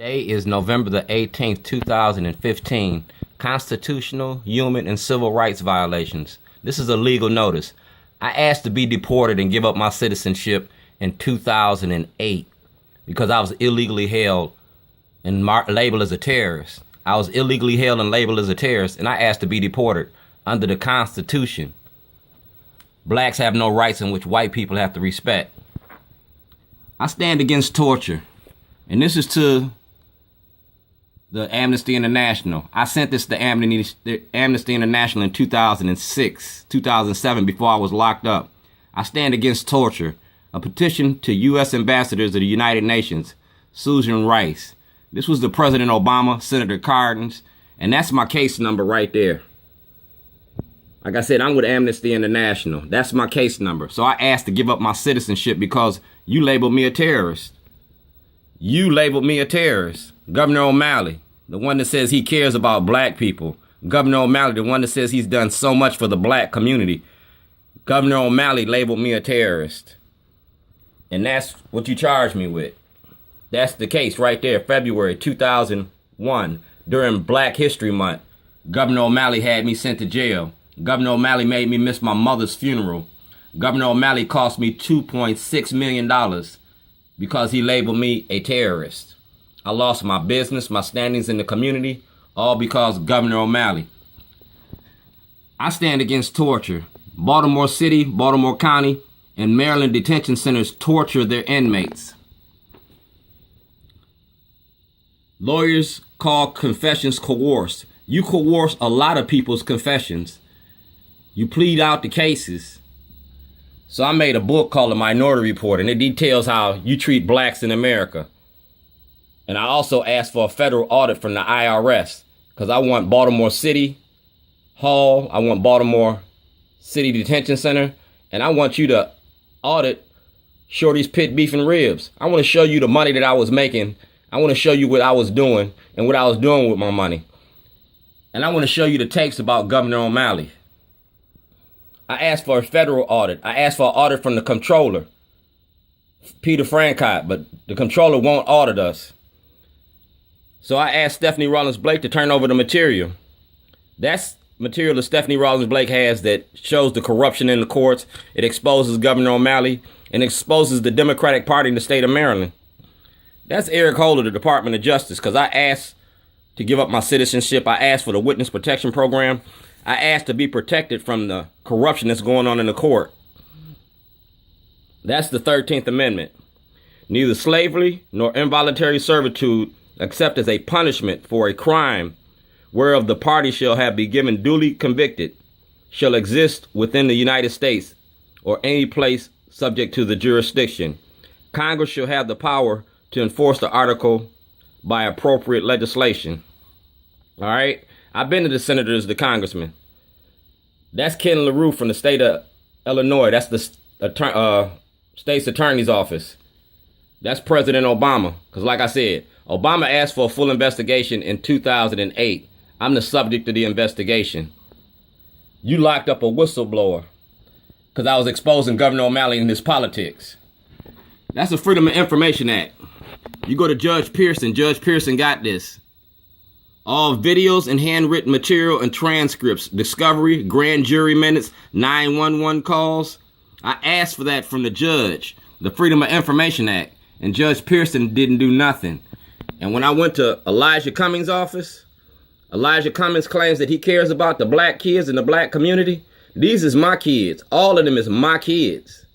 Today is November the 18th, 2015. Constitutional, human, and civil rights violations. This is a legal notice. I asked to be deported and give up my citizenship in 2008 because I was illegally held and labeled as a terrorist. I was illegally held and labeled as a terrorist, and I asked to be deported under the Constitution. Blacks have no rights in which white people have to respect. I stand against torture, and this is to the Amnesty International. I sent this to Amnesty International in 2007, before I was locked up. I stand against torture. A petition to U.S. ambassadors of the United Nations, Susan Rice. This was the President Obama, Senator Cardin's, and that's my case number right there. Like I said, I'm with Amnesty International. That's my case number. So I asked to give up my citizenship because you labeled me a terrorist. You labeled me a terrorist. Governor O'Malley, the one that says he cares about black people. Governor O'Malley, the one that says he's done so much for the black community. Governor O'Malley labeled me a terrorist. And that's what you charged me with. That's the case right there, February 2001, during Black History Month. Governor O'Malley had me sent to jail. Governor O'Malley made me miss my mother's funeral. Governor O'Malley cost me $2.6 million because he labeled me a terrorist. I lost my business, my standings in the community, all because of Governor O'Malley. I stand against torture. Baltimore City, Baltimore County, and Maryland detention centers torture their inmates. Lawyers call confessions coerced. You coerce a lot of people's confessions. You plead out the cases. So I made a book called The Minority Report, and it details how you treat blacks in America. And I also asked for a federal audit from the IRS because I want Baltimore City Hall, I want Baltimore City Detention Center, and I want you to audit Shorty's Pit Beef and Ribs. I want to show you the money that I was making. I want to show you what I was doing and what I was doing with my money. And I want to show you the tapes about Governor O'Malley. I asked for a federal audit. I asked for an audit from the comptroller, Peter Francott, but the comptroller won't audit us. So I asked Stephanie Rawlings-Blake to turn over the material. That's material that Stephanie Rawlings-Blake has that shows the corruption in the courts. It exposes Governor O'Malley and exposes the Democratic Party in the state of Maryland. That's Eric Holder, the Department of Justice, because I asked to give up my citizenship. I asked for the witness protection program. I asked to be protected from the corruption that's going on in the court. That's the 13th Amendment. Neither slavery nor involuntary servitude except as a punishment for a crime whereof the party shall have been given duly convicted shall exist within the United States or any place subject to the jurisdiction. Congress shall have the power to enforce the article by appropriate legislation. All right. I've been to the senators, the congressmen. That's Ken LaRue from the state of Illinois. That's the state's attorney's office. That's President Obama. Because like I said, Obama asked for a full investigation in 2008. I'm the subject of the investigation. You locked up a whistleblower because I was exposing Governor O'Malley and his politics. That's the Freedom of Information Act. You go to Judge Pearson. Judge Pearson got this. All videos and handwritten material and transcripts, discovery, grand jury minutes, 911 calls. I asked for that from the judge, the Freedom of Information Act, and Judge Pearson didn't do nothing. And when I went to Elijah Cummings' office, Elijah Cummings claims that he cares about the black kids in the black community. These is my kids. All of them is my kids.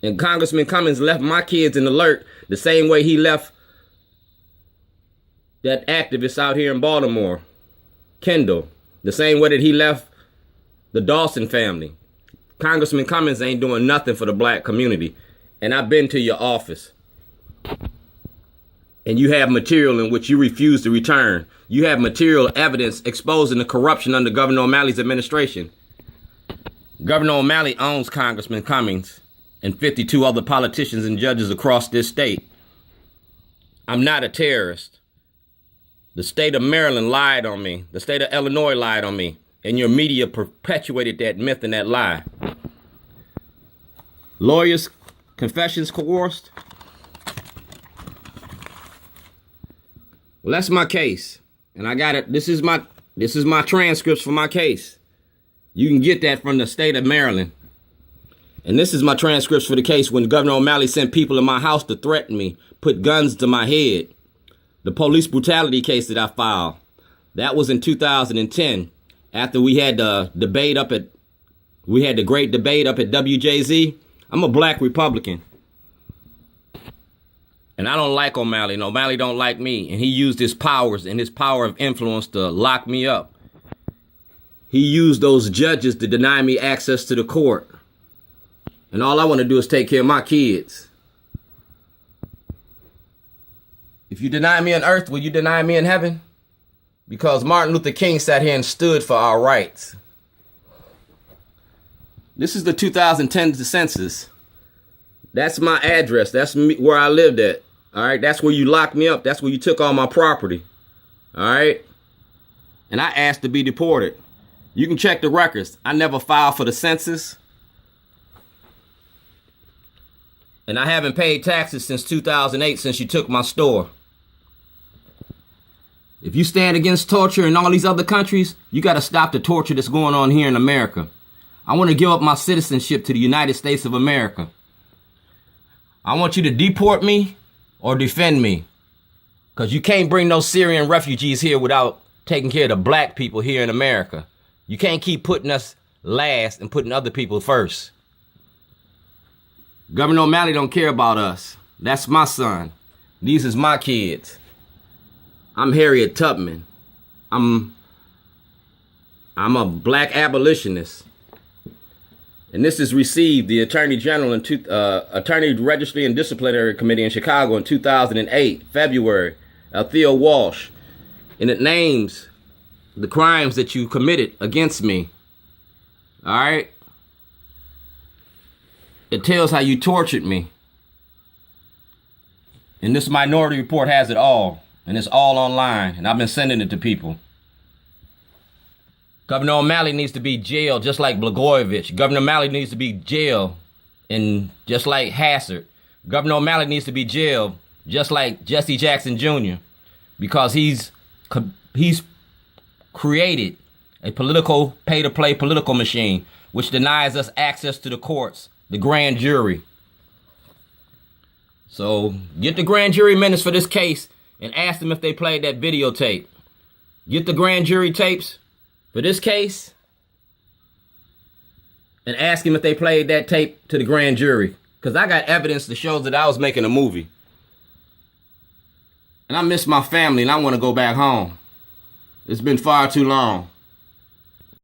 And Congressman Cummings left my kids in the lurch the same way he left that activist out here in Baltimore, Kendall, the same way that he left the Dawson family. Congressman Cummings ain't doing nothing for the black community. And I've been to your office. And you have material in which you refuse to return. You have material evidence exposing the corruption under Governor O'Malley's administration. Governor O'Malley owns Congressman Cummings and 52 other politicians and judges across this state. I'm not a terrorist. The state of Maryland lied on me. The state of Illinois lied on me. And your media perpetuated that myth and that lie. Lawyers, confessions coerced. Well, that's my case. And I got it. This is my transcripts for my case. You can get that from the state of Maryland. And this is my transcripts for the case when Governor O'Malley sent people in my house to threaten me, put guns to my head. The police brutality case that I filed, that was in 2010 after we had the great debate up at WJZ. I'm a black Republican. And I don't like O'Malley, and O'Malley don't like me. And he used his powers and his power of influence to lock me up. He used those judges to deny me access to the court. And all I want to do is take care of my kids. If you deny me on earth, will you deny me in heaven? Because Martin Luther King sat here and stood for our rights. This is the 2010 census. That's my address. That's where I lived at. All right. That's where you locked me up. That's where you took all my property. All right. And I asked to be deported. You can check the records. I never filed for the census. And I haven't paid taxes since 2008, since you took my store. If you stand against torture in all these other countries, you got to stop the torture that's going on here in America. I want to give up my citizenship to the United States of America. I want you to deport me or defend me. Because you can't bring no Syrian refugees here without taking care of the black people here in America. You can't keep putting us last and putting other people first. Governor O'Malley don't care about us. That's my son. These is my kids. I'm Harriet Tubman. I'm a black abolitionist. And this is received the Attorney General and Attorney Registry and Disciplinary Committee in Chicago in 2008, February, Theo Walsh. And it names the crimes that you committed against me. All right? It tells how you tortured me. And this Minority Report has it all. And it's all online. And I've been sending it to people. Governor O'Malley needs to be jailed just like Blagojevich. Governor O'Malley needs to be jailed and just like Hassard. Governor O'Malley needs to be jailed just like Jesse Jackson Jr. Because he's created a political pay-to-play political machine which denies us access to the courts, the grand jury. So get the grand jury minutes for this case and ask them if they played that videotape. Get the grand jury tapes for this case and ask them if they played that tape to the grand jury. Because I got evidence that shows that I was making a movie. And I miss my family and I want to go back home. It's been far too long.